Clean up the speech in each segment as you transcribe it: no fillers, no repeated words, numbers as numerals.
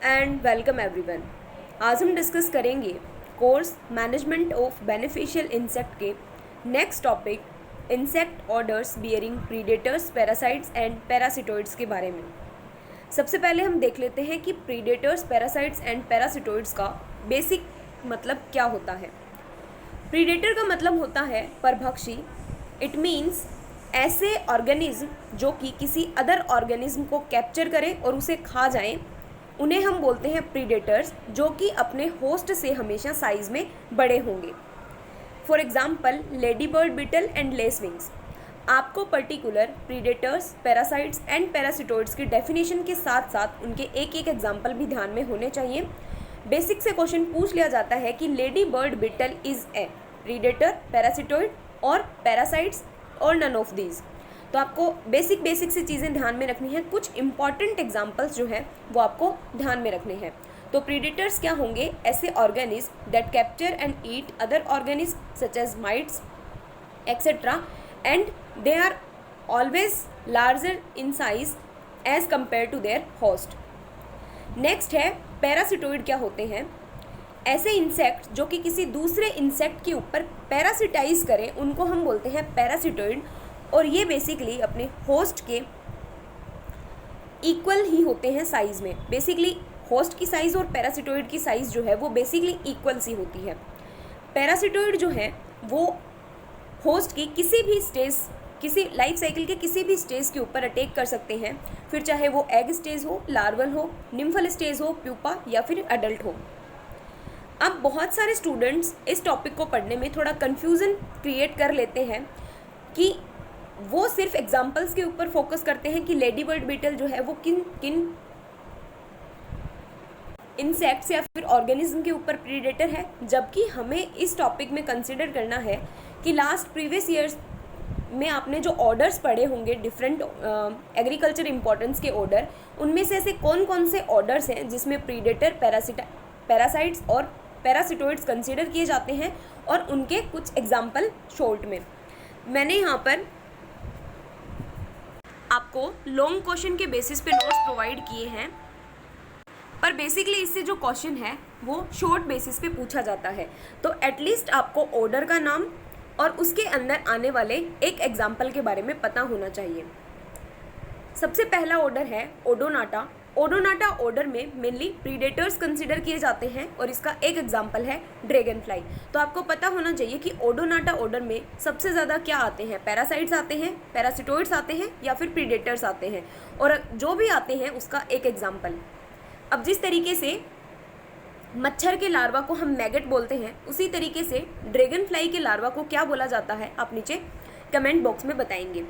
And welcome everyone. आज हम discuss करेंगे course management of beneficial insect के next topic insect orders bearing predators parasites and parasitoids के बारे में। सबसे पहले हम देख लेते हैं कि प्रीडेटर्स पैरासाइट्स एंड पैरासिटोइड्स का बेसिक मतलब क्या होता है। प्रीडेटर का मतलब होता है परभक्षी। इट मीन्स ऐसे ऑर्गेनिज्म जो कि किसी अदर ऑर्गेनिज्म को कैप्चर करें और उसे खा जाएं, उन्हें हम बोलते हैं प्रीडेटर्स, जो कि अपने होस्ट से हमेशा साइज में बड़े होंगे। For example ladybird beetle and lacewings. आपको particular predators parasites and parasitoids की डेफिनेशन के साथ साथ उनके एक एक एग्जाम्पल भी ध्यान में होने चाहिए। बेसिक से क्वेश्चन पूछ लिया जाता है कि ladybird beetle is a predator, parasitoid और पैरासाइट्स और नन ऑफ दीज। तो आपको बेसिक से चीज़ें ध्यान में रखनी है। कुछ इंपॉर्टेंट एग्जांपल्स जो हैं वो आपको ध्यान में रखने हैं। तो प्रीडेटर्स क्या होंगे? ऐसे organism that capture and eat other organism such as mites etcetera and they are always larger in size as compare to their host. Next है पैरासिटोइड। क्या होते हैं? ऐसे इंसेक्ट जो कि किसी दूसरे इंसेक्ट के ऊपर पैरासिटाइज करें, उनको हम बोलते हैं पैरासिटोइड। और ये बेसिकली अपने होस्ट के इक्वल ही होते हैं साइज़ में। बेसिकली होस्ट की साइज़ और पैरासिटोइड की साइज़ जो है वो बेसिकली इक्वल सी होती है। पैरासिटोइड जो है वो होस्ट की किसी भी स्टेज, किसी लाइफ साइकिल के किसी भी स्टेज के ऊपर अटैक कर सकते हैं, फिर चाहे वो एग स्टेज हो, लार्वल हो, निम्फल स्टेज हो, प्यूपा या फिर अडल्ट हो। अब बहुत सारे स्टूडेंट्स इस टॉपिक को पढ़ने में थोड़ा कन्फ्यूज़न क्रिएट कर लेते हैं कि वो सिर्फ एग्जाम्पल्स के ऊपर फोकस करते हैं कि लेडी बर्ड बीटल जो है वो किन किन इंसेक्ट्स या फिर ऑर्गेनिज्म के ऊपर प्रीडेटर है, जबकि हमें इस टॉपिक में कंसिडर करना है कि लास्ट प्रीवियस ईयर्स में आपने जो ऑर्डर्स पढ़े होंगे डिफरेंट एग्रीकल्चर इंपॉर्टेंस के ऑर्डर, उनमें से ऐसे कौन कौन से ऑर्डर्स हैं जिसमें प्रीडेटर पैरासाइट्स और पैरासिटोइड्स कंसिडर किए जाते हैं, और उनके कुछ एग्जाम्पल शॉर्ट में मैंने यहाँ पर आपको लॉन्ग क्वेश्चन के बेसिस पे नोट्स प्रोवाइड किए हैं, पर बेसिकली इससे जो क्वेश्चन है वो शॉर्ट बेसिस पे पूछा जाता है। तो एटलीस्ट आपको ऑर्डर का नाम और उसके अंदर आने वाले एक एग्जाम्पल के बारे में पता होना चाहिए। सबसे पहला ऑर्डर है ओडोनाटा। ओडोनाटा ऑर्डर में मेनली प्रीडेटर्स कंसिडर किए जाते हैं और इसका एक एग्जाम्पल है ड्रैगन फ्लाई। तो आपको पता होना चाहिए कि ओडोनाटा ऑर्डर में सबसे ज़्यादा क्या आते हैं? पैरासाइट्स आते हैं, पैरासिटोइड्स आते हैं या फिर प्रीडेटर्स आते हैं, और जो भी आते हैं उसका एक एग्जाम्पल। अब जिस तरीके से मच्छर के लार्वा को हम मैगट बोलते हैं, उसी तरीके से ड्रैगन फ्लाई के लार्वा को क्या बोला जाता है आप नीचे कमेंट बॉक्स में बताएंगे।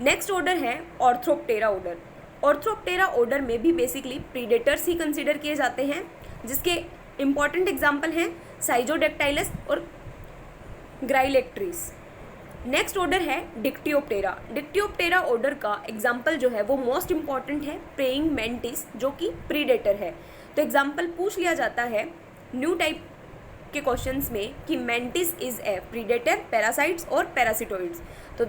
नेक्स्ट ऑर्डर है ऑर्थ्रोप्टेरा ऑर्डर। ऑर्थ्रोप्टेरा ऑर्डर में भी बेसिकली प्रीडेटर्स ही कंसिडर किए जाते हैं, जिसके इंपॉर्टेंट एग्जाम्पल हैं साइजोडेक्टाइलस और ग्राइलेक्ट्रीस। नेक्स्ट ऑर्डर है डिक्टियोप्टेरा। डिक्टियोप्टेरा ऑर्डर का एग्जाम्पल जो है वो मोस्ट इंपॉर्टेंट है प्रेइंग मैंटिस, जो कि प्रीडेटर है। तो एग्जाम्पल पूछ लिया जाता है न्यू टाइप के क्वेश्चंस में कि mantis is a predator, parasites और पैरासिटोइड्स। तो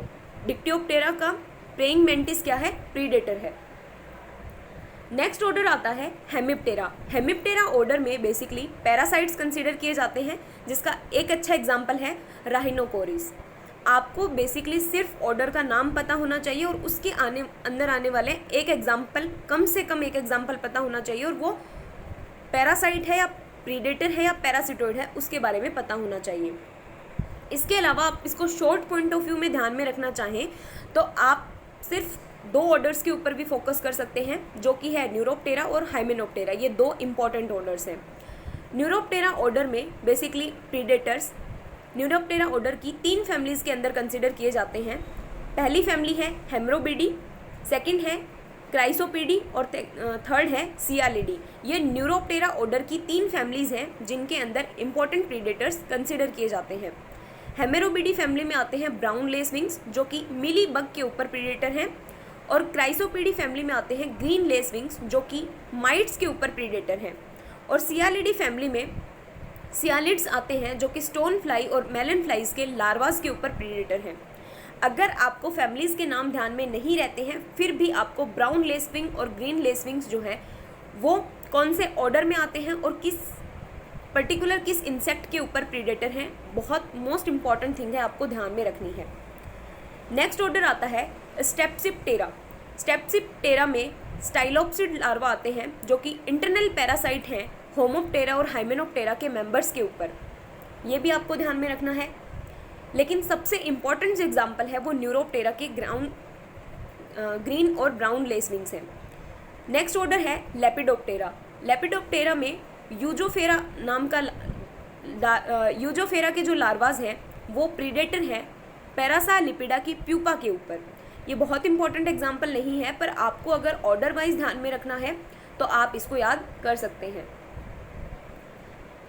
डिक्टियोप्टेरा का प्रेइंग मैंटिस क्या है? प्रीडेटर है। नेक्स्ट ऑर्डर आता है हेमिप्टेरा। हेमिप्टेरा ऑर्डर में बेसिकली पैरासाइट्स कंसीडर किए जाते हैं, जिसका एक अच्छा एग्जाम्पल है राहिनोकोरिस। आपको बेसिकली सिर्फ ऑर्डर का नाम पता होना चाहिए और उसके अंदर आने वाले एक एग्जाम्पल, कम से कम एक एग्जाम्पल पता होना चाहिए, और वो पैरासाइट है या प्रीडेटर है या पैरासिटोइड है उसके बारे में पता होना चाहिए। इसके अलावा आप इसको शॉर्ट पॉइंट ऑफ व्यू में ध्यान में रखना चाहें तो आप सिर्फ दो ऑर्डर्स के ऊपर भी फोकस कर सकते हैं, जो कि है न्यूरोप्टेरा और हाइमेनोप्टेरा। ये दो इंपॉर्टेंट ऑर्डर्स हैं। न्यूरोप्टेरा ऑर्डर में बेसिकली प्रीडेटर्स न्यूरोप्टेरा ऑर्डर की 3 फैमिलीज़ के अंदर कंसिडर किए जाते हैं। पहली फैमिली है हेमरोबिडी, सेकंड है क्राइसोपीडी और थर्ड है सियालिडी। ये न्यूरोप्टेरा ऑर्डर की 3 फैमिलीज़ हैं जिनके अंदर इंपॉर्टेंट प्रीडेटर्स कंसिडर किए जाते हैं। हेमेरोबिडी फैमिली में आते हैं ब्राउन लेसविंग्स, जो कि मिली बग के ऊपर प्रीडेटर हैं, और क्राइसोपीडी फैमिली में आते हैं ग्रीन लेसविंग्स, जो कि माइट्स के ऊपर प्रीडेटर हैं। और सियालिडी फैमिली में सियालिड्स आते हैं, जो कि स्टोन फ्लाई और मेलन फ्लाइज के लार्वास के ऊपर प्रीडेटर हैं। अगर आपको फैमिलीज़ के नाम ध्यान में नहीं रहते हैं, फिर भी आपको ब्राउन लेसविंग और ग्रीन लेसविंग्स जो है वो कौन से ऑर्डर में आते हैं और किस इंसेक्ट के ऊपर प्रीडेटर हैं, बहुत मोस्ट इंपॉर्टेंट थिंग है, आपको ध्यान में रखनी है। नेक्स्ट ऑर्डर आता है स्टेप्सिप्टेरा। स्टेप्सिप्टेरा में स्टाइलोप्सिड लार्वा आते हैं जो कि इंटरनल पैरासाइट हैं होमोप्टेरा और हाइमेनोप्टेरा के मेंबर्स के ऊपर, ये भी आपको ध्यान में रखना है। लेकिन सबसे इम्पॉर्टेंट जो एग्जाम्पल है वो न्यूरोप्टेरा के ग्रीन और ब्राउन लेस विंग्स हैं। नेक्स्ट ऑर्डर है लेपिडोप्टेरा। लेपिडोप्टेरा में यूजोफेरा के जो लार्वाज हैं वो प्रीडेटर हैं पैरासालिपिडा की प्यूपा के ऊपर। ये बहुत इंपॉर्टेंट एग्जाम्पल नहीं है, पर आपको अगर ऑर्डर वाइज ध्यान में रखना है तो आप इसको याद कर सकते हैं।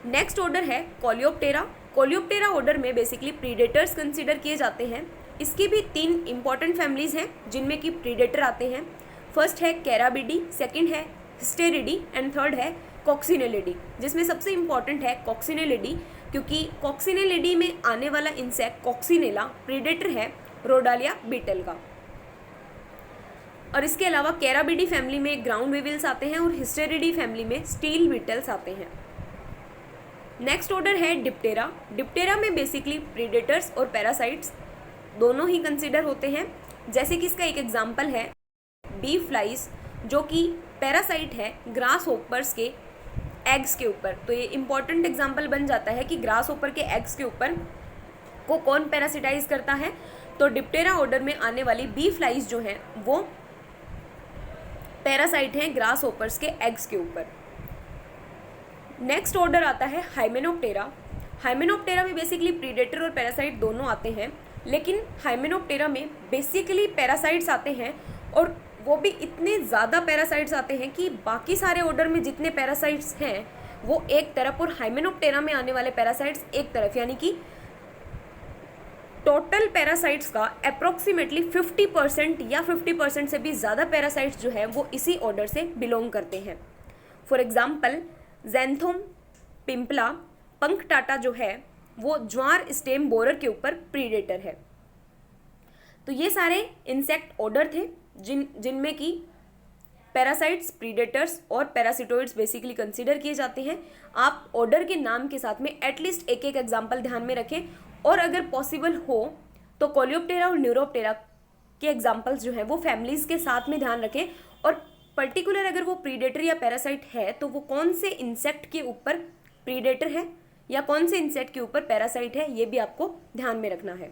नेक्स्ट ऑर्डर है कोलियोप्टेरा। कोलियोप्टेरा ऑर्डर में बेसिकली प्रीडेटर्स कंसीडर किए जाते हैं। इसकी भी 3 इंपॉर्टेंट फैमिलीज हैं जिनमें कि प्रीडेटर आते हैं। फर्स्ट है कैराबिडी, सेकंड है हिस्टेरिडी एंड थर्ड है कॉक्सिनेलिडी, जिसमें सबसे इंपॉर्टेंट है कॉक्सिनेलिडी, क्योंकि कॉक्सिनेलिडी में आने वाला इंसेक्ट कॉक्सिनेला प्रीडेटर है रोडालिया बीटल का। और इसके अलावा कैराबिडी फैमिली में ग्राउंड वीविल्स आते हैं और हिस्टेरिडी फैमिली में स्टील बीटल्स आते हैं। नेक्स्ट ऑर्डर है डिप्टेरा। डिप्टेरा में बेसिकली प्रीडेटर्स और पैरासाइट्स दोनों ही कंसीडर होते हैं। जैसे कि इसका एक एग्जांपल है बी फ्लाइज, जो कि पैरासाइट है ग्रास होपर्स के एग्स के ऊपर। तो ये इंपॉर्टेंट एग्जांपल बन जाता है कि ग्रास होपर के एग्स के ऊपर को कौन पैरासिटाइज करता है। तो डिप्टेरा ऑर्डर में आने वाली बी फ्लाइज जो हैं वो पैरासाइट हैं ग्रास होपर्स के एग्स के ऊपर। नेक्स्ट ऑर्डर आता है हाइमेनोप्टेरा। हाइमेनोप्टेरा में बेसिकली प्रीडेटर और पैरासाइट दोनों आते हैं, लेकिन हाइमेनोप्टेरा में बेसिकली पैरासाइट्स आते हैं और वो भी इतने ज़्यादा पैरासाइट्स आते हैं कि बाकी सारे ऑर्डर में जितने पैरासाइट्स हैं वो एक तरफ और हाइमेनोप्टेरा में आने वाले पैरासाइट्स एक तरफ, यानी कि टोटल पैरासाइट्स का अप्रॉक्सीमेटली 50% या 50% से भी ज़्यादा पैरासाइट्स जो है वो इसी ऑर्डर से बिलोंग करते हैं। फॉर एग्जाम्पल ज़ैंथोम पिंपला पंखटाटा जो है वो ज्वार स्टेम बोरर के ऊपर प्रीडेटर है। तो ये सारे इंसेक्ट ऑर्डर थे जिनमें कि पैरासाइट्स, प्रीडेटर्स और पैरासिटोइड्स बेसिकली कंसीडर किए जाते हैं। आप ऑर्डर के नाम के साथ में एटलीस्ट एक एग्जाम्पल ध्यान में रखें, और अगर पॉसिबल हो तो कोलियोप्टेरा और न्यूरोप्टेरा के एग्जाम्पल्स जो हैं वो फैमिलीज़ के साथ में ध्यान रखें, और पर्टिकुलर अगर वो प्रीडेटर या पैरासाइट है तो वो कौन से इंसेक्ट के ऊपर प्रीडेटर है या कौन से इंसेक्ट के ऊपर पैरासाइट है, ये भी आपको ध्यान में रखना है।